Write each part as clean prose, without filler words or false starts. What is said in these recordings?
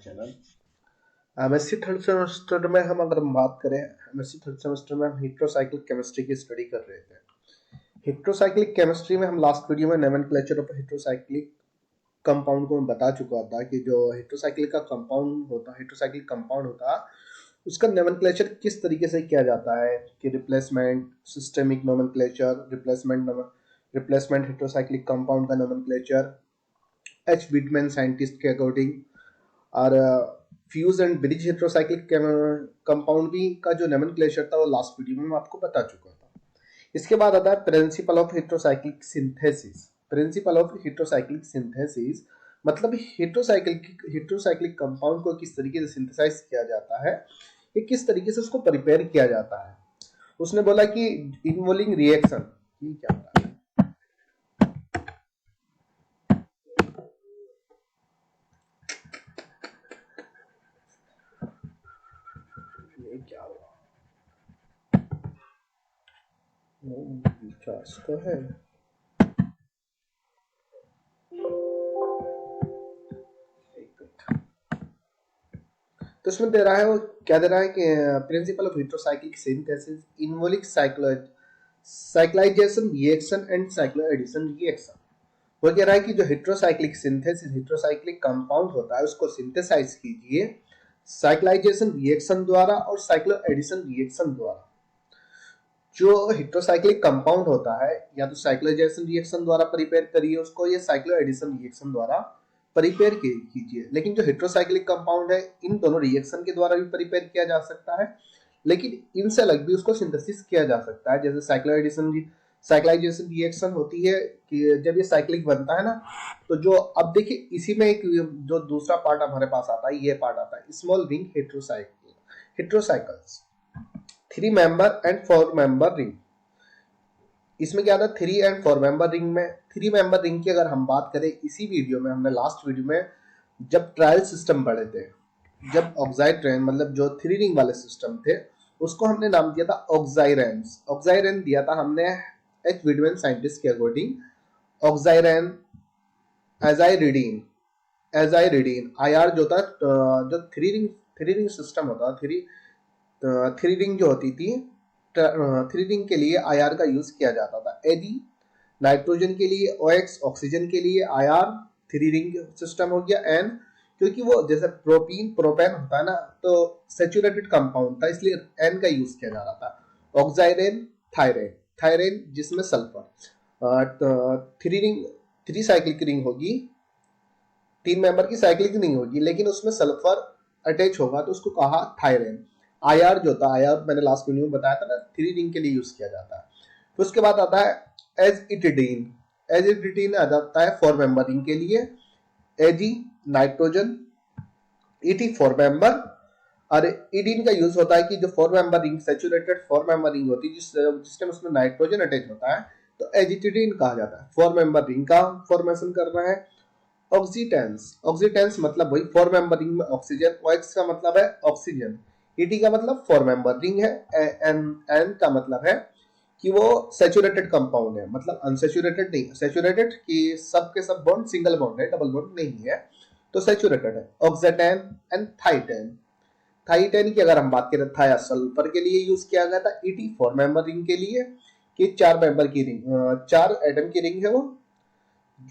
Channel. MSc third semester में हम अगर हम बात करें, एमएससी थर्ड सेमेस्टर में हम हेट्रोसाइक्लिक केमिस्ट्री की स्टडी कर रहे थे। हेट्रोसाइक्लिक केमिस्ट्री में हम लास्ट वीडियो में नोमेनक्लेचर ऑफ हेट्रोसाइक्लिक कंपाउंड को मैं बता चुका था कि जो हेट्रोसाइक्लिक का कंपाउंड होता है, हेट्रोसाइक्लिक कंपाउंड होता है, उसका नोमेनक्लेचर किस तरीके से किया जाता है कि replacement, systemic nomenclature, replacement heterocyclic compound का नोमेनक्लेचर एच बीटमैन साइंटिस्ट के अकॉर्डिंग, और fuse and bridge heterocyclic compound भी का जो नोमेनक्लेचर था वो लास्ट वीडियो में मैं आपको बता चुका था। इसके बाद आता है principle of heterocyclic synthesis. Principle of heterocyclic synthesis मतलब हेट्रोसाइक्लिक कंपाउंड को किस तरीके से सिंथेसाइज किया जाता है, ये किस तरीके से उसको प्रिपेयर किया जाता है। उसने बोला कि इन्वॉल्विंग रिएक्शन, ये क्या होता है, ये क्या हुआ, विकास तो है। तो इसमें दे रहा है, वो क्या दे रहा है कि principle of heterocyclic synthesis involving cyclisation reaction and cycloaddition reaction. वो कह रहा है कि जो हेट्रोसाइक्लिक सिंथेसिस, हेट्रोसाइक्लिक कंपाउंड होता है उसको सिंथेसाइज कीजिए साइक्लाइजेशन रिएक्शन द्वारा और साइक्लोएडिशन रिएक्शन द्वारा। जो हेट्रोसाइक्लिक कंपाउंड होता है या तो साइक्लाइजेशन रिएक्शन द्वारा प्रिपेयर करिए उसको, या साइक्लोएडिशन रिएक्शन द्वारा प्रिपेयर कीजिए। लेकिन जो हेट्रोसाइक्लिक कंपाउंड है इन दोनों रिएक्शन के द्वारा भी प्रिपेयर किया जा सकता है, लेकिन इनसे अलग भी उसको सिंथेसिस किया जा सकता है। जैसे साइक्लाइजेशन रिएक्शन होती है कि जब ये साइक्लिक बनता है ना, तो जो अब देखिए इसी में एक जो दूसरा पार्ट हमारे पास आता है, ये पार्ट आता है small ring heterocycles, 3 member and 4 member ring. इसमें क्या था, 3 एंड 4 मेंबर रिंग में 3 मेंबर रिंग की अगर हम बात करें, इसी वीडियो में हमने लास्ट वीडियो में जब ट्रायल सिस्टम पढ़े थे, जब ऑक्साइड ट्रेन मतलब जो 3 रिंग वाले सिस्टम थे उसको हमने नाम दिया था ऑक्साइरेंस। ऑक्साइरेन दिया था हमने एच विडमैन साइंटिस्ट के अकॉर्डिंग। ऑक्साइरेन, एजाइरिडीन आईआर जो था, जो 3 रिंग सिस्टम होता, 3 रिंग जो होती थी, 3 रिंग के लिए आईआर का यूज किया जाता था। एडी नाइट्रोजन के लिए, ओएक्स ऑक्सीजन के लिए, आईआर 3 रिंग सिस्टम हो गया। एन क्योंकि वो जैसे प्रोपेन होता है ना, तो सैचुरेटेड कंपाउंड था इसलिए एन का यूज किया जा रहा था। ऑक्साइरेन, थायरेन जिसमें सल्फर, 3 साइक्लिक रिंग होगी, 3 मेंबर की साइक्लिक रिंग होगी, लेकिन उसमें सल्फर अटैच होगा तो उसको कहा थायरेन। आईआर जो था, आईआर मैंने लास्ट वीडियो में बताया था ना, 3 रिंग के लिए यूज किया जाता है। तो उसके बाद आता है एजिटिडीन आ जाता है 4 मेंबर रिंग के लिए। एजी नाइट्रोजन, ईटी 4 मेंबर, और ईडीन का यूज होता है कि जो 4 member ring, saturated 4 member ring होती है जिस टाइम उसमें नाइट्रोजन अटैच होता है तो एजिटिडीन कहा जाता है। 4 मेंबर रिंग का फॉर्मेशन कर रहा है। ऑक्सीटेंस मतलब वही 4 मेंबर रिंग में ऑक्सीजन, ओएक्स का मतलब है ऑक्सीजन, ईटी का मतलब 4 मेंबर रिंग है, एन का मतलब है कि वो सैचुरेटेड कंपाउंड है, मतलब अनसैचुरेटेड नहीं, सैचुरेटेड कि सब के सब बॉन्ड सिंगल बॉन्ड है, डबल बॉन्ड नहीं है, तो सैचुरेटेड है। ऑक्सीटेन एंड थाइटेन की अगर हम बात करें, थाया सल्फर के लिए यूज किया गया था। ईटी 4 मेंबर रिंग के लिए कि 4 मेंबर की रिंग, 4 एटम की रिंग है वो।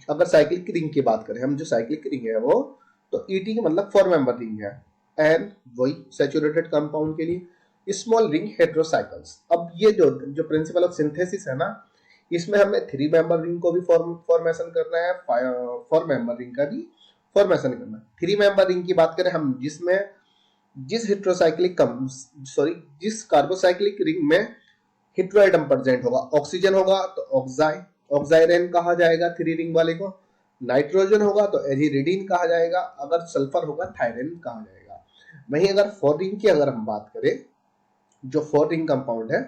अगर साइक्लिक रिंग की बात करें हम, जो साइक्लिक रिंग है वो, तो ईटी का मतलब 4 मेंबर रिंग है। एंड वही सैचुरेटेड कंपाउंड के लिए स्मॉल रिंग हेट्रोसाइकल्स। अब ये जो प्रिंसिपल ऑफ सिंथेसिस है ना, इसमें हमें 3 मेंबर रिंग को भी फॉर्मेशन करना है, 4 मेंबर रिंग का भी फॉर्मेशन करना है। 3 मेंबर रिंग की बात करें हम, जिस कार्बोसाइक्लिक रिंग में हेटेरो एटम प्रेजेंट होगा, ऑक्सीजन होगा तो ऑक्साइरेन कहा जाएगा 3 रिंग वाले को, नाइट्रोजन होगा तो एजिरिडीन कहा जाएगा, अगर सल्फर होगा थायरेन कहा जाएगा। वहीं अगर 4 रिंग की अगर हम बात करें, जो 4 रिंग कंपाउंड है,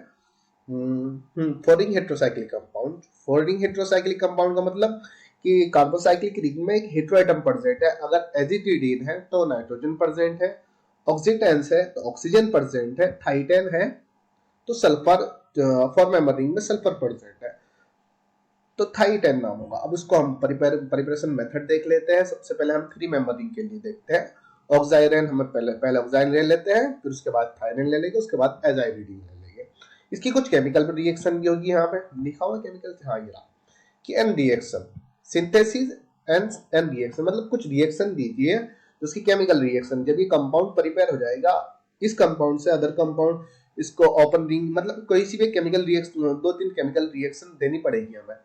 4 ring heterocyclic compound, 4 ring heterocyclic compound का मतलब कि कार्बोसाइक्लिक रिंग में एक हेटेरो एटम प्रेजेंट है, अगर एजिटिडीन है तो नाइट्रोजन प्रेजेंट है, ऑक्सीटेंस है तो ऑक्सीजन प्रेजेंट है, थाइटेन है तो सल्फर, 4 मेंबर रिंग में सल्फर प्रेजेंट है तो थाइटेन नाम होगा। अब उसको हम प्रिपरेशन मेथड देख लेते हैं। सबसे पहले हम 3 मेंबर रिंग के लिए देखते हैं। ऑक्साइरेन हमें पहले पहले ऑक्साइरेन लेते हैं, फिर उसके बाद थायरेन ले लेंगे, उसके बाद एजाइरिडीन ले लेंगे। इसकी कुछ केमिकल रिएक्शन भी होगी, यहाँ पे लिखा हुआ केमिकल, हाँ ये रहा कि an reaction, synthesis and an reaction, मतलब कुछ रिएक्शन दीजिए उसकी केमिकल रिएक्शन, जब ये कंपाउंड प्रिपेयर हो जाएगा इस कंपाउंड से अदर कंपाउंड, इसको ओपन रिंग, मतलब कोई सी भी केमिकल रिएक्शन, दो तीन केमिकल रिएक्शन देनी पड़ेगी हमें।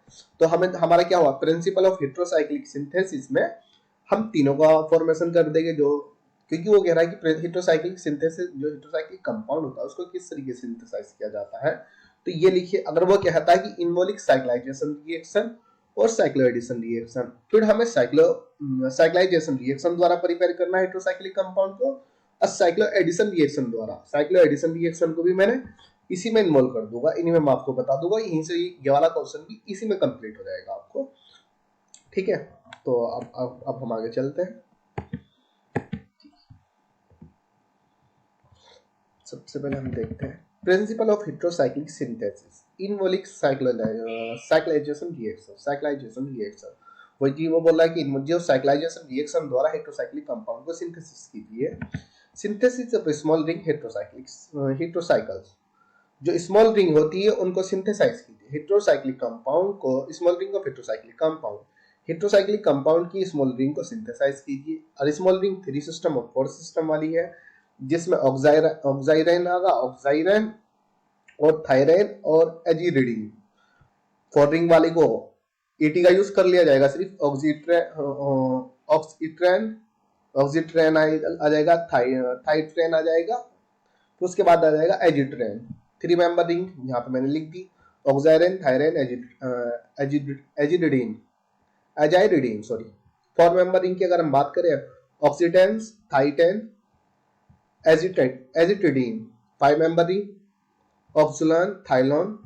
तो हमें हमारा क्या हुआ, प्रिंसिपल ऑफ हेटेरोसाइक्लिक सिंथेसिस में हम तीनों का फॉर्मेशन कर देंगे, जो क्योंकि वो कह रहा है कि हेटेरोसाइक्लिक सिंथेसिस, जो हेटेरोसाइक्लिक कंपाउंड होता है उसको किस तरीके से सिंथेसाइज किया जाता है। तो ये लिखिए, अगर वो कहता है कि इनवॉलिक साइक्लाइजेशन रिएक्शन और साइक्लोएडिशन रिएक्शन, फिर हमें साइक्लाइजेशन रिएक्शन द्वारा प्रिपेयर करना है हेटेरोसाइक्लिक कंपाउंड को, और साइक्लोएडिशन रिएक्शन द्वारा, साइक्लोएडिशन रिएक्शन को भी मैंने इसी में इन्वॉल्व कर दूंगा, इन्हीं में मैं आपको बता दूंगा, यहीं से ये वाला क्वेश्चन भी इसी में कंप्लीट हो जाएगा आपको। ठीक है, तो अब हम आगे चलते हैं। सबसे पहले हम देखते हैं principle of heterocyclic synthesis, involving cyclization reaction. वो बोल रहा है कि जो साइक्लाइजेशन रिएक्शन द्वारा हेटेरोसाइक्लिक कंपाउंड को सिंथेसिस कीजिए। Synthesis of small ring heterocycles, जो स्मॉल रिंग होती है उनको सिंथेसाइज कीजिए। हेटेरोसाइक्लिक कंपाउंड को, small ring of heterocyclic compound, heterocyclic compound की स्मॉल रिंग को सिंथेसाइज कीजिए। और स्मॉल रिंग 3 सिस्टम और 4 सिस्टम वाली है, जिसमें ऑक्साइरेन आगा, ऑक्साइरेन और थायरेन और एजिरिडीन। 4 रिंग वाली को एटी का यूज कर लिया जाएगा, सिर्फ ऑक्सीट्रेन आ जाएगा, थाइट्रेन आ जाएगा, फिर उसके बाद आ जाएगा एजिट्रेन। 3 मेंबर रिंग यहाँ पे मैंने लिख दी, ऑक्साइरेन, थायरेन, एजाइरिडीन सॉरी। 4 मेंबर रिंग की अगर हम बात करें, ऑक्सीटेंस, थाइटेन, एजिटिडीन। 5 मेंबर रिंग, ऑक्सुलान, थाइलोन।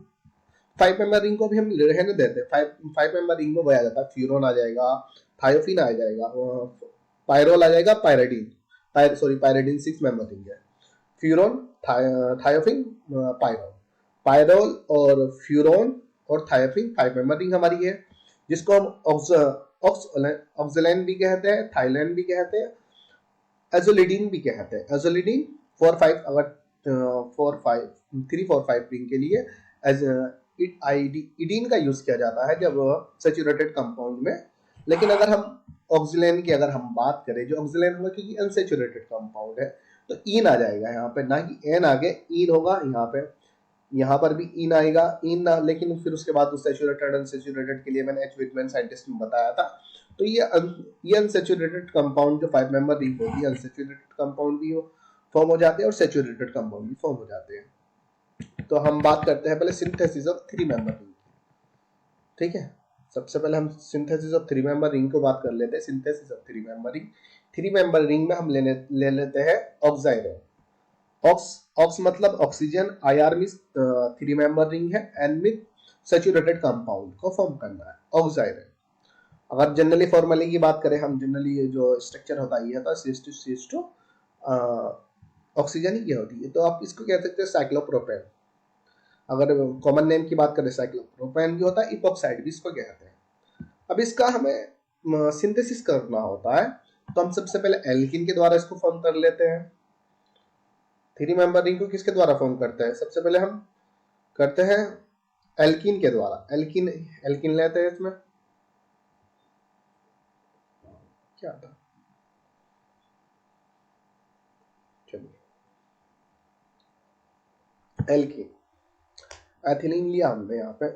5 मेंबर रिंग को भी हम रहने देते हैं, 5 मेंबर रिंग में वो आ जाता है, फ्यूरोन आ जाएगा, थायोफिन आ जाएगा, पायरोल आ जाएगा, पायरेडिन 6 मेंबर रिंग है। फ्यूरोन, थायोफिन, पायरोल, पायरोल और फ्यूरोन और थायोफिन 5 मेंबर रिंग हमारी है, जिसको हम ऑक्सुलैन भी कहते हैं, थाइलैंड भी कहते हैं, एजोलिडीन भी कहते हैं। एजोलिडीन 4-5, अगर 3-4-5 रिंग के लिए इडीन का यूज किया जाता है जब सैचुरेटेड कंपाउंड में। लेकिन अगर हम ऑक्सिलेन की अगर हम बात करें, जो ऑक्सिलेन होगा क्योंकि अनसैचुरेटेड कंपाउंड है, तो इन आ जाएगा यहाँ पे, ना कि एन आगे इन होगा यहाँ पे, यहाँ पर भी इन आएगा, इन ना, लेकिन फिर उसके बाद सैचुरेटेड अनसैचुरेटेड के लिए मैंने एच विटमैन साइंटिस्ट में बताया था। तो ये अनसैचुरेटेड कंपाउंड जो 5 मेंबर रिंग होती है, अनसैचुरेटेड कंपाउंड भी फॉर्म हो जाते हैं और सैचुरेटेड कंपाउंड भी फॉर्म हो जाते हैं। तो हम बात करते हैं पहले सिंथेसिस ऑफ 3 मेंबर रिंग। ठीक है, सबसे पहले हम सिंथेसिस ऑफ 3 मेंबर रिंग को बात कर लेते हैं। Synthesis of 3 member ring, 3 member ring में हम ले लेते हैं ऑक्साइरेन। ऑक्स मतलब oxygen, IR means 3 member ring है, एन में सैचुरेटेड कंपाउंड को फॉर्म करना है ऑक्साइरेन। अगर जनरली फॉर्मूले की बात करें हम, जनरली जो स्ट्रक्चर होता है ये होता है CH2 ऑक्सीजन ही होती है, तो आप इसको कह सकते हैं साइक्लोप्रोपेन। अगर कॉमन नेम की बात करें साइक्लोप्रोपेन भी होता है, इपॉक्साइड भी इसको कहते हैं। अब इसका हमें सिंथेसिस करना होता है, तो हम सबसे पहले एल्किन के द्वारा इसको फॉर्म कर लेते हैं। 3 मेंबर रिंग को किसके द्वारा फॉर्म करते हैं, सबसे पहले हम करते हैं एल्किन के द्वारा। एल्किन लेते हैं, इसमें क्या था, चलिए एल्किन, एथिलीन लिया हमने यहाँ पे।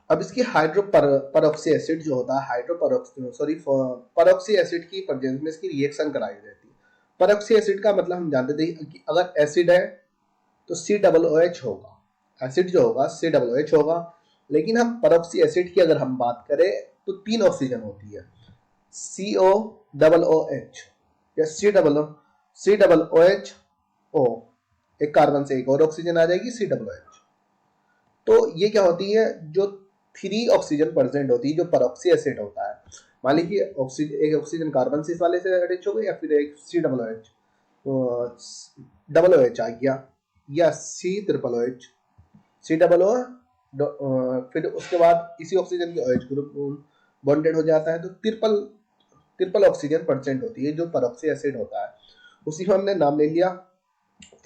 अब इसकी हाइड्रोपरऑक्सी एसिड जो होता है, परऑक्सी एसिड की प्रेजेंस में इसकी रिएक्शन कराई जाती है। परऑक्सी एसिड का मतलब हम जानते थे कि अगर एसिड है तो COOH होगा, एसिड जो होगा COOH होगा। लेकिन हम परऑक्सी एसिड की अगर हम बात करें तो 3 ऑक्सीजन होती है, COOH या COOH, एक कार्बन से एक और ऑक्सीजन आ जाएगी COOH। तो ये क्या होती है, जो 3 ऑक्सीजन प्रेजेंट होती है जो परऑक्सी एसिड होता है। मान लीजिए एक ऑक्सीजन कार्बन से इस वाले से अटैच हो गई, या फिर एक COOH आ गया, या COOH फिर उसके बाद इसी ऑक्सीजन के OH ग्रुप बॉन्डेड हो जाता है, तो ट्रिपल ऑक्सीजन परसेंट होती है जो परऑक्सी एसिड होता है, उसी को हमने नाम ले लिया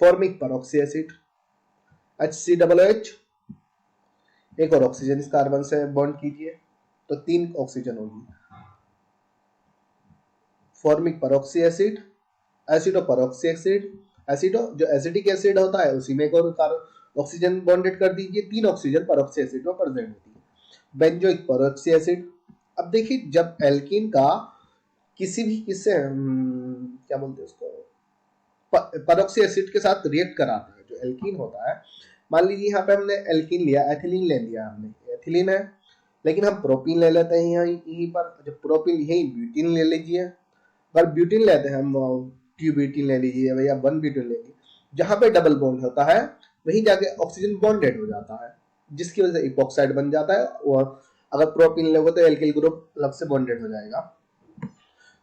फॉर्मिक परऑक्सी एसिड HCOOH। एक और ऑक्सीजन इस कार्बन से बॉन्ड कीजिए तो 3 ऑक्सीजन होगी। Formic peroxy acid, aceto peroxy acid, aceto जो एसिडिक एसिड होता है उसी में एक और ऑक्सीजन बॉन्डेड कर दीजिए, 3 ऑक्सीजन परऑक्सी एसिड में प्रेजेंट होती है। बेंजोइक परऑक्सी एसिड, अब देखिए जब एल्कीन का किसी भी किससे क्या बोलते हैं उसको परऑक्सी एसिड के साथ रिएक्ट कराता है, जो एल्कीन होता है, मान लीजिए यहाँ पे हमने एल्कीन लिया, एथिलीन ले लिया, हमने एथिलीन है, लेकिन हम प्रोपीन ले लेते हैं यहीं पर, जब प्रोपीन यहीं ब्यूटीन ले लीजिए, अगर ब्यूटीन लेते हैं हम ट्यूब्यूटीन ले लीजिए या 1 ब्यूटीन ले लीजिए, जहां पे डबल बॉन्ड होता है वहीं जाके ऑक्सीजन बॉन्डेड हो जाता है, जिसकी वजह से इपॉक्साइड बन जाता है, और अगर प्रोपीन लोगे तो एल्किल ग्रुप अलग से बॉन्डेड हो जाएगा।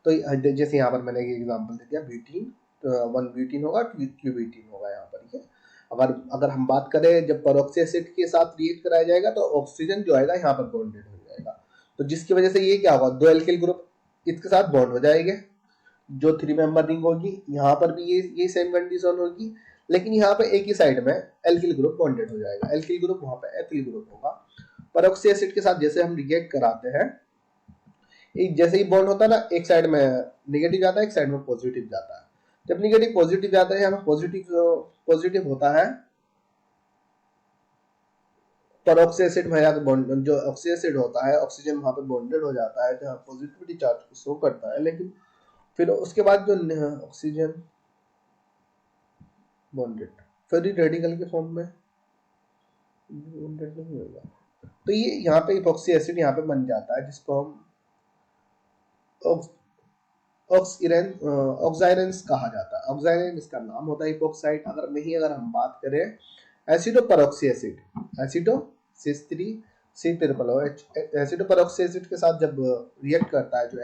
तो जैसे यहाँ पर मैंने एक एग्जांपल दे दिया, ब्यूटीन, तो 1 ब्यूटीन होगा, 2 ब्यूटीन होगा यहाँ पर। ये अगर हम बात करें जब परऑक्सी एसिड के साथ रिएक्ट कराया जाएगा तो ऑक्सीजन जो आएगा यहाँ पर बॉन्डेड हो जाएगा, तो जिसकी वजह से ये क्या होगा, 2 एल्किल ग्रुप इसके साथ बॉन्ड हो जाएंगे, जो 3 मेंबर रिंग होगी। यहाँ पर भी ये सेम कंडीशन होगी, लेकिन यहाँ पे एक ही साइड में एल्किल ग्रुप बॉन्डेड हो जाएगा, एल्किल ग्रुप वहां पे एथिल ग्रुप होगा। परऑक्सी एसिड के साथ जैसे हम रिएक्ट कराते हैं, एक जैसे ही बॉन्ड होता है ना, एक साइड में नेगेटिव जाता है, एक साइड में पॉजिटिव जाता है। जब नेगेटिव पॉजिटिव जाता है, यहाँ पॉजिटिव होता है, परऑक्सी एसिड में जो ऑक्सी एसिड होता है, ऑक्सीजन वहां पे बॉन्डेड हो जाता है, जहाँ पॉजिटिविटी चार्ज शो करता है, लेकिन फिर उसके बाद जो ऑक्सीजन बॉन्डेड फ्री रेडिकल के फॉर्म में बॉन्डेड नहीं होगा, तो ये यहाँ पे इपॉक्सी एसिड यहाँ पे बन जाता है, जिसको हम ऑक्साइरेंस कहा जाता है। ऑक्साइरेंस इसका नाम होता है इपॉक्साइड। अगर हम बात करें एसिडो peroxy acid, एसिडो C3COOH, एसिडो peroxy acid के साथ जब रिएक्ट करता है, जो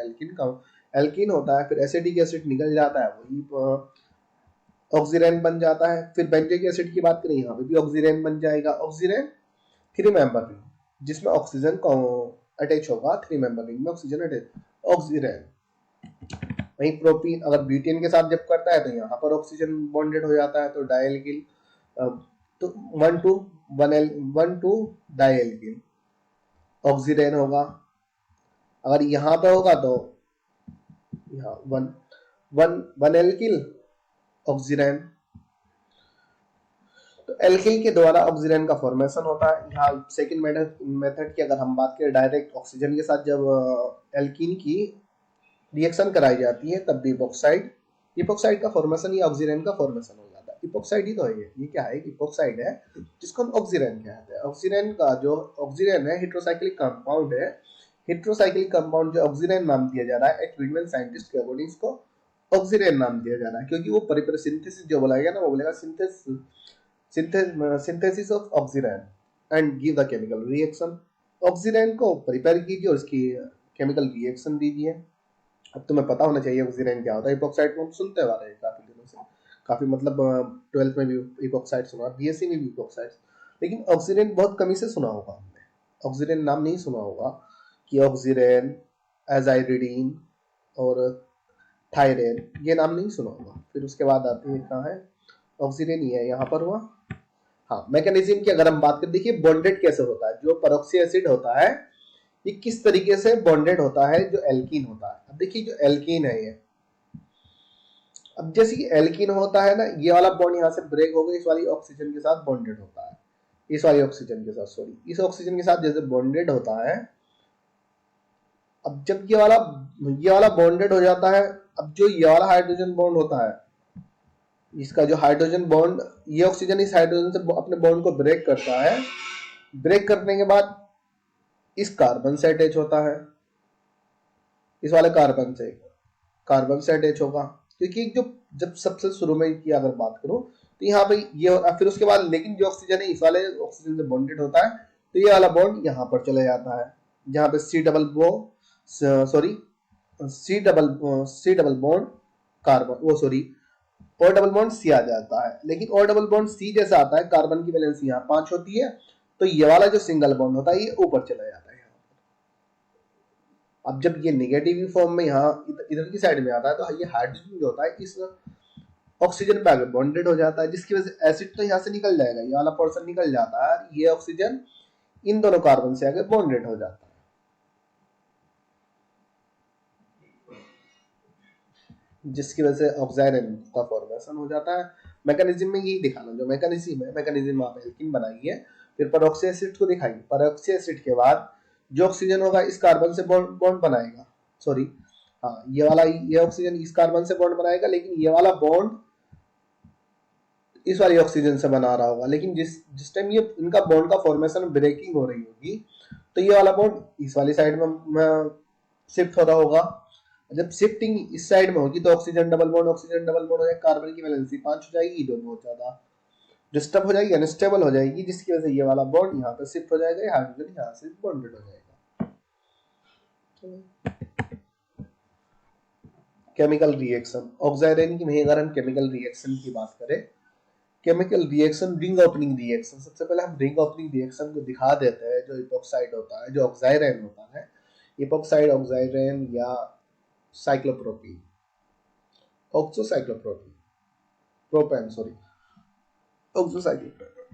एल्कीन होता है, फिर एसिडिक एसिड निकल जाता है, वही ऑक्सीरेन बन जाता है। फिर बेंजोइक एसिड की बात करें, यहाँ पे भी ऑक्सीरेन बन जाएगा, ऑक्सीरेन 3 मेंबर रिंग, जिसमें ऑक्सीजन को अटैच होगा, 3 मेंबर रिंग में ऑक्सीजन अटैच, ऑक्सीरेन। वहीं प्रोपीन अगर ब्यूटेन के साथ जब करता है तो यहाँ पर ऑक्सीजन बॉन्डेड हो जाता है, तो डायल्किल, तो 1 to डायल्किल ऑक्सीरेन होगा। अगर यहाँ पे होगा तो यहाँ 1 एल्किल ऑक्सीरेन, तो एल्किल के द्वारा ऑक्सीरेन का फॉर्मेशन होता है। यहाँ सेकंड मेथड की अगर हम बात करें, डायरेक्ट ऑक्सीजन के साथ जब एल्कीन की रिएक्शन कराई जाती है, तब भी इपॉक्साइड का फॉर्मेशन या ऑक्सीरेन का फॉर्मेशन हो जाता है। इपॉक्साइड ही तो है ये क्या है, इपॉक्साइड है, जिसको हम ऑक्सीरेन कहते हैं। ऑक्सीरेन का जो ऑक्सीरेन है हेटेरोसाइक्लिक कंपाउंड है, हेटेरोसाइक्लिक कंपाउंड जो ऑक्सीरेन नाम दिया जा रहा है, एक विडमैन साइंटिस्ट के अकॉर्डिंग इसको ऑक्सीरेन नाम दिया जा रहा है, क्योंकि वो सिंथेसिस जो बोलाएगा ना, वो बोलेगा synthesis of oxirane and give the chemical reaction. Oxirane को प्रिपेयर कीजिए और उसकी केमिकल रिएक्शन दीजिए। अब तुम्हें पता होना चाहिए ऑक्सीरेन क्या होता है। इपॉक्साइड को हम सुनते आ रहे हैं काफी दिनों से, काफी मतलब 12th में भी इपॉक्साइड सुना, बीएससी में भी इपॉक्साइड, लेकिन ऑक्सीरेन बहुत कमी से सुना होगा हमने। ऑक्सीरेन नाम नहीं सुना होगा कि ऑक्सीरेन, एजाइरिडीन और थायरेन, ये नाम नहीं सुना होगा। फिर उसके बाद आते हैं कहाँ है, ऑक्सीरेन ही है यहाँ पर हुआ। हाँ, मैकेनिज्म की अगर हम बात करें, देखिए बॉन्डेड कैसे होता है। जो परऑक्सी एसिड होता है ये किस तरीके से बॉन्डेड होता है, जो एल्कीन होता है। अब देखिए जो एल्कीन है ये, अब जैसे कि एल्कीन होता है ना, ये वाला बॉन्ड यहाँ से ब्रेक हो गया, इस वाली ऑक्सीजन के साथ बॉन्डेड होता है, इस वाली ऑक्सीजन के साथ, सॉरी इस ऑक्सीजन के साथ जैसे बॉन्डेड होता है। अब जब ये वाला बॉन्डेड हो जाता है, अब जो ये वाला हाइड्रोजन बॉन्ड होता है, इसका जो हाइड्रोजन बॉन्ड, ये ऑक्सीजन इस हाइड्रोजन से अपने बॉन्ड को ब्रेक करता है। ब्रेक करने के बाद इस कार्बन से अटैच होता है, इस वाले कार्बन से अटैच होगा, क्योंकि जो जब सबसे शुरू में की अगर बात करो तो यहाँ पे ये, फिर उसके बाद लेकिन जो ऑक्सीजन है इस वाले ऑक्सीजन से बॉन्डेड होता है, तो ये वाला बॉन्ड यहाँ पर चले जाता है, जहाँ पे सी डबल बॉन्ड कार्बन, वो सॉरी और डबल बॉन्ड सी आ जाता है। लेकिन और डबल बॉन्ड सी जैसा आता है, कार्बन की वैलेंसी यहाँ 5 होती है, तो ये वाला जो सिंगल बॉन्ड होता है ये ऊपर चला जाता है। अब जब ये नेगेटिव फॉर्म में यहाँ इधर की साइड में आता है तो ये हाइड्रोजन जो होता है इस ऑक्सीजन पे आगे बॉन्डेड हो जाता है, जिसकी वजह से एसिड तो यहाँ से निकल जाएगा, ये वाला पोर्शन निकल जाता है, ये ऑक्सीजन इन दोनों कार्बन से आगे बॉन्डेड हो जाता है, जिसकी वजह से ऑक्साइड का फॉर्मेशन हो जाता है। मैकेनिज्म में यही दिखाना, जो मैकेनिज्म है, मैकेनिज्म आप एल्कीन बनाइए, फिर परऑक्सी एसिड को दिखाइए, परऑक्सी एसिड के बाद जो ऑक्सीजन होगा इस कार्बन से बॉन्ड बनाएगा, सॉरी हाँ ये ऑक्सीजन इस कार्बन से बॉन्ड बनाएगा, लेकिन ये वाला बॉन्ड इस वाली ऑक्सीजन से बना रहा होगा, लेकिन जिस टाइम ये इनका बॉन्ड का फॉर्मेशन ब्रेकिंग हो रही होगी तो ये वाला बॉन्ड इस वाली साइड में शिफ्ट हो रहा होगा। जब शिफ्टिंग इस साइड में होगी तो ऑक्सीजन डबल बॉन्ड हो जाएगा, कार्बन की वैलेंसी 5 हो जाएगी, जो बहुत ज्यादा डिस्टर्ब हो जाएगी, अनस्टेबल हो जाएगी, जिसकी वजह से ये वाला बॉन्ड यहाँ पे शिफ्ट हो जाएगा, हाइड्रोजन यहाँ से बॉन्डेड हो जाएगा। केमिकल रिएक्शन ऑक्साइड की, अगर हम केमिकल रिएक्शन की बात करें, chemical reaction ring opening reaction, सबसे पहले हम रिंग ओपनिंग रिएक्शन को दिखा देते हैं। जो इपोक्साइड होता है, जो ऑक्साइरेन होता है, इपोक्साइड ऑक्साइरेन या साइक्लोप्रोपीन, ऑक्सोसाइक्लोप्रोपीन, प्रोपेन सॉरी ऑक्सोसाइक्लोप्रोपीन,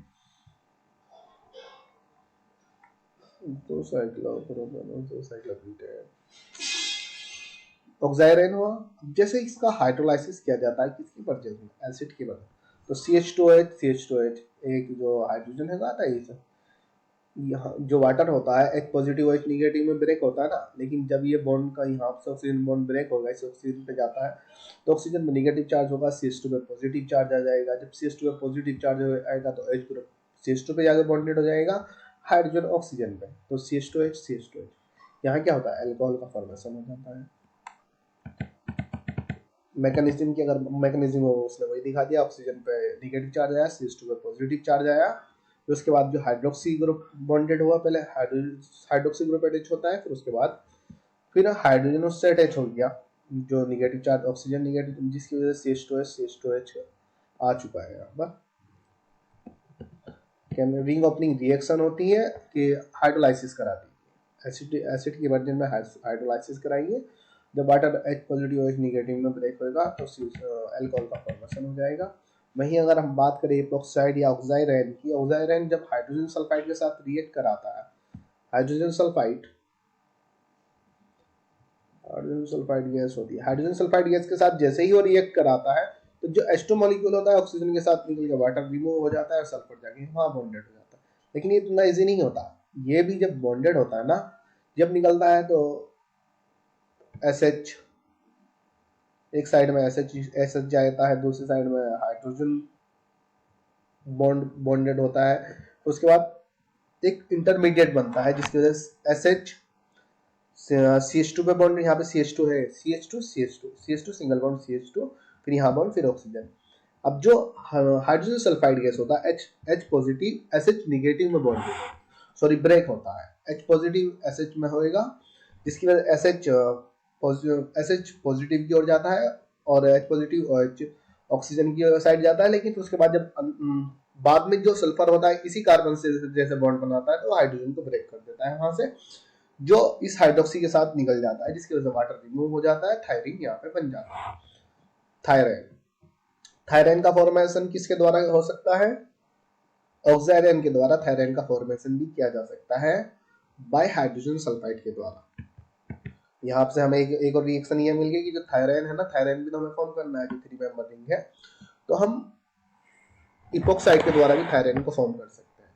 ऑक्साइरेन हुआ। जैसे इसका हाइड्रोलाइसिस किया जाता है किसकी वजह से, एसिड की वजह, तो CH2H एक जो हाइड्रोजन है आता है, यहाँ जो वाटर होता है H पॉजिटिव H निगेटिव में ब्रेक होता है ना, लेकिन जब ये बॉन्ड का यहाँ से ऑक्सीजन बॉन्ड ब्रेक होगा, इस ऑक्सीजन पे जाता है तो ऑक्सीजन में नेगेटिव चार्ज होगा, CH2 पे पॉजिटिव चार्ज आ जाएगा। जब CH2 पे पॉजिटिव चार्ज आएगा तो H ग्रुप CH2 पे जाकर बॉन्डेड हो जाएगा हाइड्रोजन ऑक्सीजन पे, तो CH2H यहाँ क्या होता है, अल्कोहल का फॉर्मेशन हो जाता है। मैकेनिज्म की अगर मैकेनिज्म हो उसने वही दिखा दिया, ऑक्सीजन पे नेगेटिव चार्ज आया, CH2 पे पॉजिटिव चार्ज आया, फिर उसके बाद जो हाइड्रोक्सी ग्रुप बॉन्डेड हुआ, पहले हाइड्रोक्सी ग्रुप अटैच होता है, फिर उसके बाद फिर हाइड्रोजन उससे अटैच हो गया, जो नेगेटिव चार्ज ऑक्सीजन नेगेटिव, जिसकी वजह से CH2H आ चुका है यहाँ पर। रिंग ओपनिंग रिएक्शन होती है कि हाइड्रोलाइसिस कराती है, एसिड के वर्जन में हाइड्रोलाइसिस कराएंगे, जब water H positive H negative में ब्रेक होगा तो अल्कोहल का फॉर्मेशन हो जाएगा। वहीं अगर हम बात करें इपोक्साइड या ऑक्साइरेन की, ऑक्साइरेन जब हाइड्रोजन सल्फाइड के साथ रिएक्ट कराता है, हाइड्रोजन सल्फाइड गैस होती है, हाइड्रोजन सल्फाइड गैस के साथ जैसे ही वो रिएक्ट कराता है तो जो H2 मॉलिक्यूल होता है ऑक्सीजन के साथ निकल के वाटर रिमूव हो जाता है और सल्फर जाके वहां बॉन्डेड हो जाता है। लेकिन ये इतना इजी नहीं होता, ये भी जब बॉन्डेड होता है ना, जब निकलता है तो SH एक साइड में SH जाता है, दूसरी साइड में हाइड्रोजन बॉन्डेड होता है, उसके बाद एक इंटरमीडिएट बनता है जिसकी वजह से SH CH2 पे बॉन्ड, यहाँ पे CH2 है, CH2 सिंगल बॉन्ड CH2, फिर यहाँ बॉन्ड, फिर ऑक्सीजन। अब जो हाइड्रोजन सल्फाइड गैस होता है H पॉजिटिव SH निगेटिव में बॉन्ड सॉरी ब्रेक होता है, H पॉजिटिव SH में होएगा, जिसकी वजह SH पॉजिटिव की ओर जाता है और H पॉजिटिव OH ऑक्सीजन की साइड जाता है। लेकिन उसके बाद जब बाद में जो सल्फर होता है इसी कार्बन से जैसे बॉन्ड बनाता है तो हाइड्रोजन को ब्रेक कर देता है वहां से, जो इस हाइड्रोक्सी के साथ निकल जाता है, जिसकी वजह से वाटर रिमूव हो जाता है, थायरीन यहाँ पे बन जाता है। थायराइन का फॉर्मेशन किसके द्वारा हो सकता है, ऑक्साइरेन के द्वारा थायराइन का फॉर्मेशन भी किया जा सकता है बाय हाइड्रोजन सल्फाइड के द्वारा। यहाँ से हमें एक और रिएक्शन ये मिल गई कि जो थायराइन है ना, थायराइन भी तो हमें फॉर्म करना है, जो 3 मेंबर रिंग है, तो हम इपोक्साइड के द्वारा भी थायराइन को फॉर्म कर सकते हैं।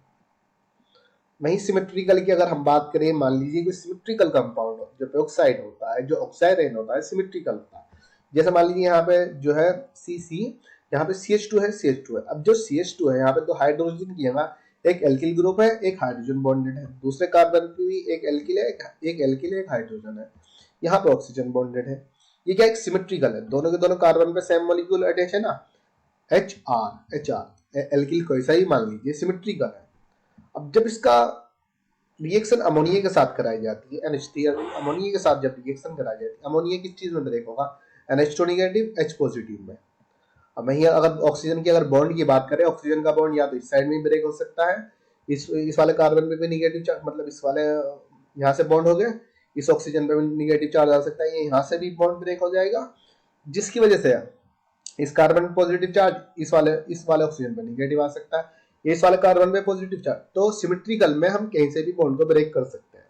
वहीं सिमेट्रिकल की अगर हम बात करें, मान लीजिए कोई सिमेट्रिकल कंपाउंड जो इपोक्साइड होता है, जो ऑक्साइरेन होता है, सिमेट्रिकल होता है। जैसे मान लीजिए यहाँ पे जो है CC, यहाँ पे CH2 है। अब जो CH2 है यहाँ पे तो हाइड्रोजन की जगह एक एल्किल ग्रुप है, एक हाइड्रोजन बॉन्डेड है, दूसरे कार्बन पे भी एक एल्किल है, एक हाइड्रोजन है, यहाँ पे ऑक्सीजन बॉन्डेड है। ये क्या एक सिमेट्रिकल है, दोनों के दोनों कार्बन पे सेम मॉलिक्यूल अटैच है ना, HR एल्किल को ऐसा ही मान लीजिए, सिमेट्रिकल है। अब जब इसका रिएक्शन अमोनिया के साथ कराई जाती है, अमोनिया के साथ जब रिएक्शन कराई जाती है, अमोनिया किस चीज में ब्रेक होगा, NH2 नेगेटिव H पॉजिटिव में। अब वहीं अगर ऑक्सीजन की अगर बॉन्ड की बात करें, ऑक्सीजन का बॉन्ड या तो इस साइड में ब्रेक हो सकता है, इस वाले कार्बन में भी नेगेटिव मतलब इस वाले यहाँ से बॉन्ड हो गए, इस ऑक्सीजन पे निगेटिव चार्ज आ सकता है, ये यहाँ से भी बॉन्ड ब्रेक हो जाएगा, जिसकी वजह से इस कार्बन पे पॉजिटिव चार्ज इस वाले ऑक्सीजन पे निगेटिव आ सकता है, इस वाले कार्बन पे पॉजिटिव चार्ज। तो सिमेट्रिकल में हम कहीं से भी बॉन्ड को ब्रेक कर सकते हैं,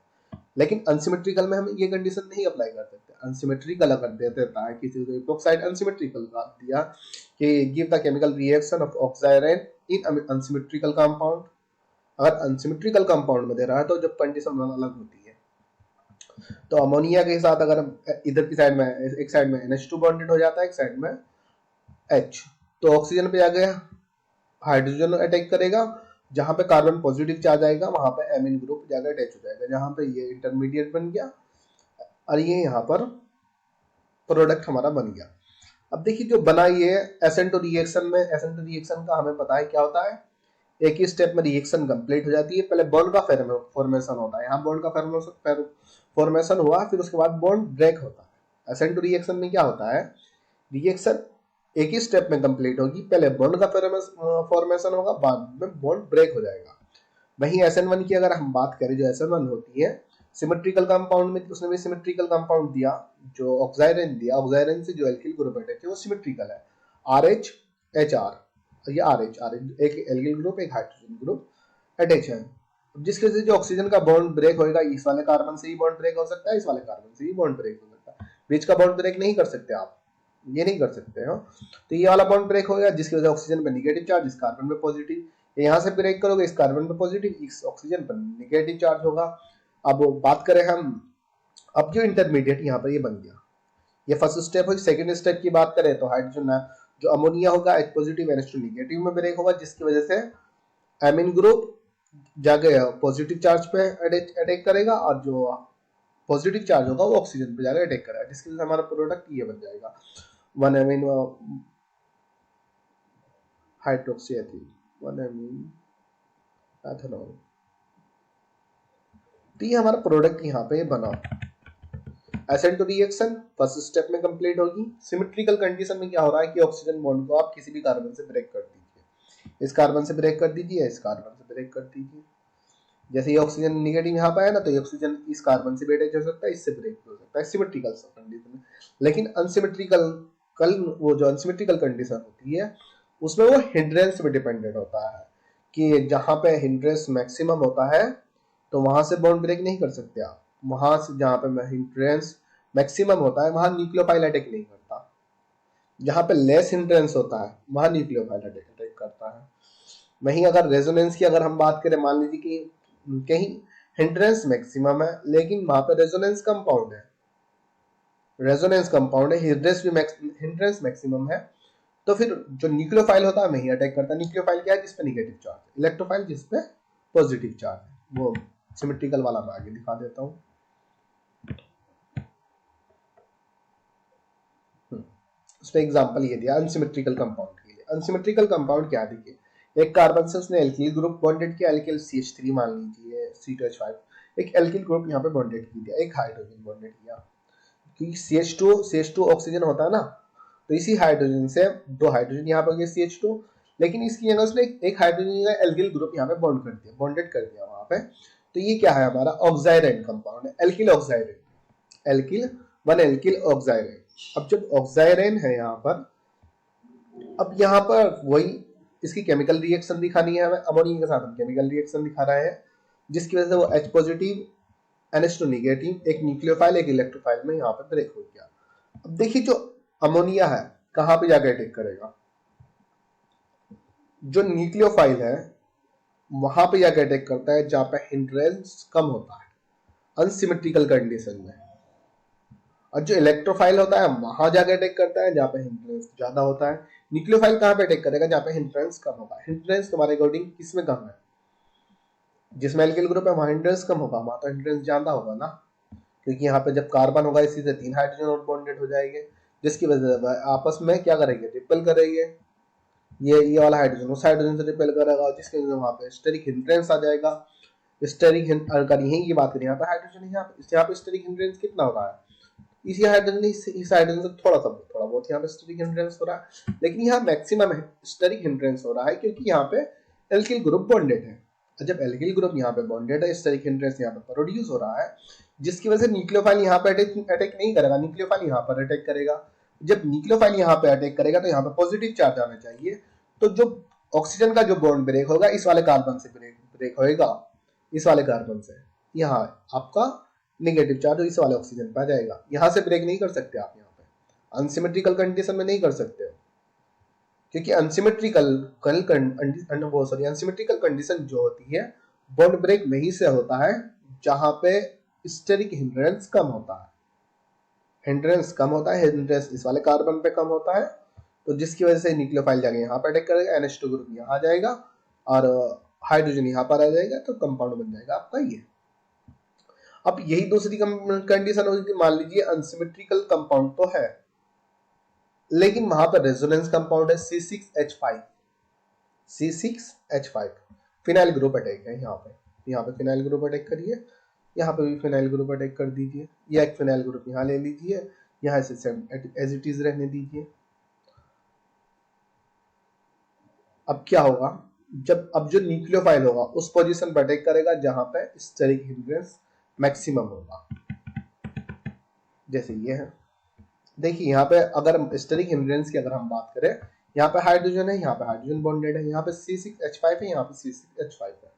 लेकिन अनसिमेट्रिकल में हम ये कंडीशन नहीं अप्लाई कर सकते। अनसिमेट्रिकल अगर दे देता है किसी को इपोक्साइड अनसिमेट्रिकल दिया कि give the chemical reaction of oxide in unsymmetrical compound, अगर अनसिमेट्रिकल कंपाउंड में दे रहा है तो जब कंडीशन अलग होती है, तो अमोनिया के साथ अगर इधर की साइड में एक साइड में NH2 बॉन्डेड हो जाता है, एक साइड में H, तो ऑक्सीजन पे जाके हाइड्रोजन अटैक करेगा, जहां पे कार्बन पॉजिटिव चार्ज आएगा वहां पे एमीन ग्रुप जाकर अटैच हो जाएगा, जहां पे ये इंटरमीडिएट बन गया और ये यहाँ पर प्रोडक्ट हमारा बन गया। अब देखिए जो बना ये SN2 रिएक्शन में, SN2 रिएक्शन का हमें पता है क्या होता है, एक ही स्टेप में रिएक्शन कंप्लीट हो जाती है। पहले बॉन्ड का फॉर्मेशन होता है, यहाँ बॉन्ड का फॉर्मेशन हुआ, फिर उसके बाद बॉन्ड ब्रेक होता है। SN2 रिएक्शन में क्या होता है, रिएक्शन एक ही स्टेप में कंप्लीट होगी, पहले बॉन्ड का फॉर्मेशन होगा, बाद में बॉन्ड ब्रेक हो जाएगा। वहीं SN1 की अगर हम बात करें, जो SN1 होती है सिमेट्रिकल कंपाउंड में, उसने भी सिमेट्रिकल कंपाउंड दिया, जो ऑक्साइडेन दिया, ऑक्साइडेन से जो एल्किल ग्रुप अटैच है वो सिमेट्रिकल है, RH HR, ये RH एक एल्किल ग्रुप एक हाइड्रोजन ग्रुप अटैच है, जिसके वजह से जो ऑक्सीजन का बॉन्ड ब्रेक होगा, इस वाले कार्बन से ही बॉन्ड ब्रेक हो सकता है, इस वाले कार्बन से ही बॉन्ड ब्रेक हो सकता है, बीच का बॉन्ड ब्रेक नहीं कर सकते आप, ये नहीं कर सकते हो। तो ये वाला बॉन्ड ब्रेक होगा, जिसकी वजह से ऑक्सीजन पे निगेटिव चार्ज, इस कार्बन पे पॉजिटिव, यहाँ से ब्रेक करोगे इस कार्बन पे पॉजिटिव, इस ऑक्सीजन पर निगेटिव चार्ज होगा। अब बात करें हम, अब जो इंटरमीडिएट यहाँ पर ये बन गया, ये फर्स्ट स्टेप है। सेकंड स्टेप की बात करें तो हाइड्रोजन जो अमोनिया होगा H पॉजिटिव NH2 निगेटिव में ब्रेक होगा, जिसकी वजह से एमीन ग्रुप जाके पॉजिटिव चार्ज पे अटैक करेगा, और जो पॉजिटिव चार्ज होगा वो ऑक्सीजन पे जाकर अटैक करेगा, जिसकी वजह से हमारा प्रोडक्ट ये बन जाएगा 1 amine hydroxy ethyl, 1 amine ethanol. तो ये हमारा प्रोडक्ट यहाँ पे बना। SN2 रिएक्शन फर्स्ट स्टेप में कंप्लीट होगी। सिमेट्रिकल कंडीशन में क्या हो रहा है कि ऑक्सीजन बॉन्ड को आप किसी भी कार्बन से ब्रेक कर दीजिए, इस कार्बन से ब्रेक कर दीजिए, इस कार्बन से ब्रेक कर दीजिए। जैसे ये ऑक्सीजन निगेटिव यहाँ पे है ना, तो ये ऑक्सीजन इस कार्बन से भी अटैच हो सकता है, इससे ब्रेक हो सकता है सिमेट्रिकल कंडीशन में। लेकिन अनसिमेट्रिकल वो जो अनसिमेट्रिकल कंडीशन होती है उसमें वो हिंड्रेंस पे डिपेंडेंट होता है, कि जहां पे हिंड्रेंस मैक्सिमम होता है तो वहां से बॉन्ड ब्रेक नहीं कर सकते आप, वहां से जहां पे हिंड्रेंस मैक्सिमम होता है वहां न्यूक्लियोफाइल अटैक नहीं करता, जहां पे लेस हिंड्रेंस होता है वहां न्यूक्लियोफाइल अटैक करता है। वहीं अगर रेजोनेंस की अगर हम बात करें, मान लीजिए कि कहीं हिंड्रेंस मैक्सिमम है लेकिन वहां पे रेजोनेंस कंपाउंड है, हिंड्रेंस मैक्सिमम है, तो फिर जो न्यूक्लियोफाइल होता है वही अटैक करता है। न्यूक्लियोफाइल क्या है, जिसपे निगेटिव चार्ज, इलेक्ट्रोफाइल जिसपे पॉजिटिव चार्ज है, वो सिमेट्रिकल वाला मैं आगे दिखा देता हूँ। उसने एग्जांपल ये दिया अनसिमेट्रिकल कंपाउंड के लिए। अनसिमेट्रिकल कंपाउंड क्या, देखिए एक कार्बन से उसने एल्किल ग्रुप बॉन्डेड किया, एल्किल CH3 मान लीजिए C2H5, एक एल्किल ग्रुप यहाँ पे बॉन्डेड किया, एक हाइड्रोजन बॉन्डेड किया, क्योंकि CH2 ऑक्सीजन होता है ना, तो इसी हाइड्रोजन से दो हाइड्रोजन यहाँ पर CH2, लेकिन इसकी जगह उसने एक हाइड्रोजन का एल्किल ग्रुप यहाँ पे बॉन्डेड कर दिया वहां पे। तो ये क्या है, हमारा ऑक्साइडेंट कंपाउंड है, एल्किल ऑक्साइडेंट, एल्किल 1 एल्किल ऑक्साइडेंट। अब जब ऑक्साइडेन है यहाँ पर, अब यहाँ पर वही इसकी केमिकल रिएक्शन दिखानी है हमें, अमोनिया के साथ हम केमिकल रिएक्शन दिखा रहे हैं, जिसकी वजह से वो H पॉजिटिव NH2 निगेटिव, एक न्यूक्लियोफाइल एक इलेक्ट्रोफाइल में यहाँ पे ब्रेक हो गया। अब देखिए जो अमोनिया है कहाँ पे जाकर अटैक करेगा, जो न्यूक्लियोफाइल है वहां पे जाकर अटैक करता है जहां पे हिंड्रेंस कम होता है अनसिमेट्रिकल कंडीशन में, और जो इलेक्ट्रोफाइल होता है वहां जाकर अटैक करता है जहां पे हिंड्रेंस ज्यादा होता है। न्यूक्लियोफाइल कहां पे अटैक करेगा, जहां पे हिंड्रेंस कम होगा। हिंड्रेंस तुम्हारे अकॉर्डिंग किसमें कम है, जिसमें एल्किल ग्रुप है वहां हिंड्रेंस कम होगा, वहां तो हिंड्रेंस ज्यादा होगा ना, क्योंकि यहाँ पे जब कार्बन होगा इसी से 3 हाइड्रोजन और बॉन्डेड हो जाएंगे, जिसकी वजह से आपस में क्या करेंगे, रिपेल करेंगे, ये वाला हाइड्रोजन उस हाइड्रोजन से रिपेल करेगा, जिसकी वजह से वहां पे स्टेरिक हिंड्रेंस आ जाएगा। स्टेरिक अगर यही की बात करें, यहाँ पे हाइड्रोजन यहाँ पे स्टेरिक हिंड्रेंस कितना हो रहा है, इसी हाइड्रोजन इस हाइड्रोजन से थोड़ा बहुत यहाँ पे स्टेरिक हिंड्रेंस हो रहा है, लेकिन यहाँ मैक्सिमम स्टेरिक हिंड्रेंस हो रहा है क्योंकि यहाँ पे एल्किल ग्रुप बॉन्डेड है। जब एल्किल ग्रुप यहाँ पे बॉन्डेड है, इस तरह के हिंड्रेंस यहाँ पे प्रोड्यूस हो रहा है, जिसकी वजह से न्यूक्लियोफाइल यहाँ पे अटैक नहीं करेगा, न्यूक्लियोफाइल यहाँ पर अटैक करेगा। जब न्यूक्लियोफाइल यहाँ पे अटैक करेगा तो यहाँ पे पॉजिटिव चार्ज आना चाहिए, तो जो ऑक्सीजन का जो बॉन्ड ब्रेक होगा इस वाले कार्बन से ब्रेक होएगा, इस वाले कार्बन से। यहाँ आपका नेगेटिव चार्ज इस वाले ऑक्सीजन पे आ जाएगा, यहाँ से ब्रेक नहीं कर सकते आप, यहाँ पे अनसिमेट्रिकल कंडीशन में नहीं कर सकते, क्योंकि अनसिमेट्रिकल कंडीशन जो होती है बॉन्ड ब्रेक वहीं से होता है जहां पे स्टेरिक हिंड्रेंस कम होता है, हिंड्रेंस इस वाले कार्बन पे कम होता है, तो जिसकी वजह से न्यूक्लियोफाइल जाके यहाँ पर अटैक करेगा, NH2 ग्रुप यहाँ आ जाएगा और हाइड्रोजन यहाँ पर आ जाएगा, तो कंपाउंड बन जाएगा आपका ये। अब यही दूसरी कंडीशन होगी कि मान लीजिए अनसिमेट्रिकल कंपाउंड तो है, लेकिन वहां पर रेजोनेंस कंपाउंड है C6H5 फिनाइल ग्रुप अटैक है यहाँ पे फिनाइल ग्रुप अटैक करिए, यहाँ पे भी फिनाइल ग्रुप अटैक कर दीजिए, या एक फिनाइल ग्रुप यहाँ ले लीजिए, यहाँ से एज इट इज रहने दीजिए। अब क्या होगा, अब जो न्यूक्लियोफाइल होगा उस पोजीशन पर अटैक करेगा जहां पे स्टेरिक हिंड्रेंस मैक्सिमम होगा, जैसे ये है। देखिए यहाँ पे अगर स्टेरिक हिंड्रेंस की अगर हम बात करें, यहाँ पे हाइड्रोजन है, यहाँ पे हाइड्रोजन बॉन्डेड है, यहाँ पे C6H5 है, यहाँ पे C6H5 है।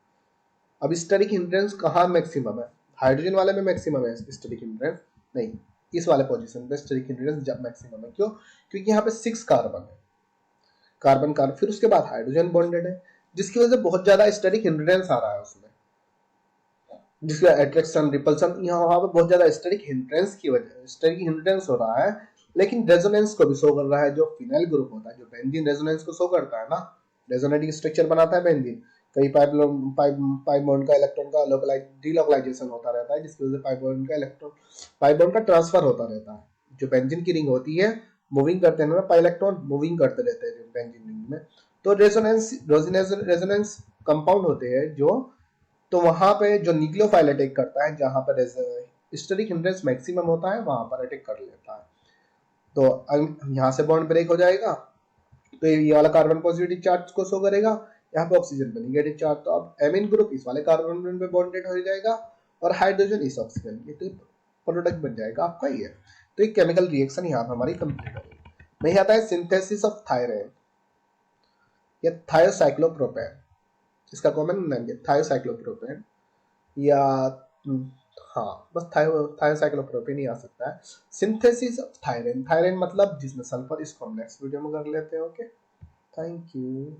अब स्टेरिक हिंड्रेंस कहाँ मैक्सिमम है, हाइड्रोजन वाले में मैक्सिमम है स्टेरिक हिंड्रेंस, नहीं, इस वाले पोजीशन पे स्टेरिक हिंड्रेंस जब मैक्सिमम है। क्यों? क्योंकि यहाँ पे 6 कार्बन है, कार्बन फिर उसके बाद हाइड्रोजन बॉन्डेड है, जिसकी वजह से बहुत ज्यादा स्टेरिक हिंड्रेंस आ रहा है उसमें, जिसका अट्रैक्शन रिपल्सन यहाँ पे बहुत ज्यादा स्टेरिक हिंड्रेंस की वजह, स्टेरिक हिंड्रेंस हो रहा है, लेकिन रेजोनेंस को भी शो कर रहा है। जो फिनाइल ग्रुप होता है, जो बेंजीन रेजोनेंस को शो करता है ना, रेजोनेटिंग स्ट्रक्चर बनाता है बेंजीन, कई पाइप बॉन्ड का इलेक्ट्रॉन का डीलोकलाइजेशन होता रहता है, जिसकी वजह से पाइप बॉन्ड का ट्रांसफर होता रहता है। जो बेंजीन की रिंग होती है मूविंग करते हैं ना, पाई इलेक्ट्रॉन मूविंग करते रहते हैं बेंजीन रिंग में, तो रेजोनेंस कंपाउंड होते हैं जो, तो वहां पे जो न्यूक्लियोफाइल अटैक करता है, जहां पर स्टेरिक हिंड्रेंस मैक्सिमम होता है वहां पर अटैक कर लेता है, तो यहाँ से बॉन्ड ब्रेक हो जाएगा, तो ये वाला कार्बन पॉजिटिव चार्ज को शो करेगा, यहाँ पे ऑक्सीजन पे नेगेटिव चार्ज, तो अब एमीन ग्रुप इस वाले कार्बन पे बॉन्डेड हो जाएगा और हाइड्रोजन इस ऑक्सीजन पे, तो प्रोडक्ट बन जाएगा आपका ये। तो एक केमिकल रिएक्शन यहाँ पे हमारी कंप्लीट हो गई। नहीं आता है सिंथेसिस ऑफ थायरेन या थायोसाइक्लोप्रोपेन, इसका कॉमन नाम है थायोसाइक्लोप्रोपेन, या हाँ बस थायोसाइक्लोप्रोपेन ही आ सकता है। सिंथेसिस ऑफ थायरेन, थायरेन मतलब जिसमें सल्फर, इसको हम नेक्स्ट वीडियो में कर लेते हैं। Okay, thank you.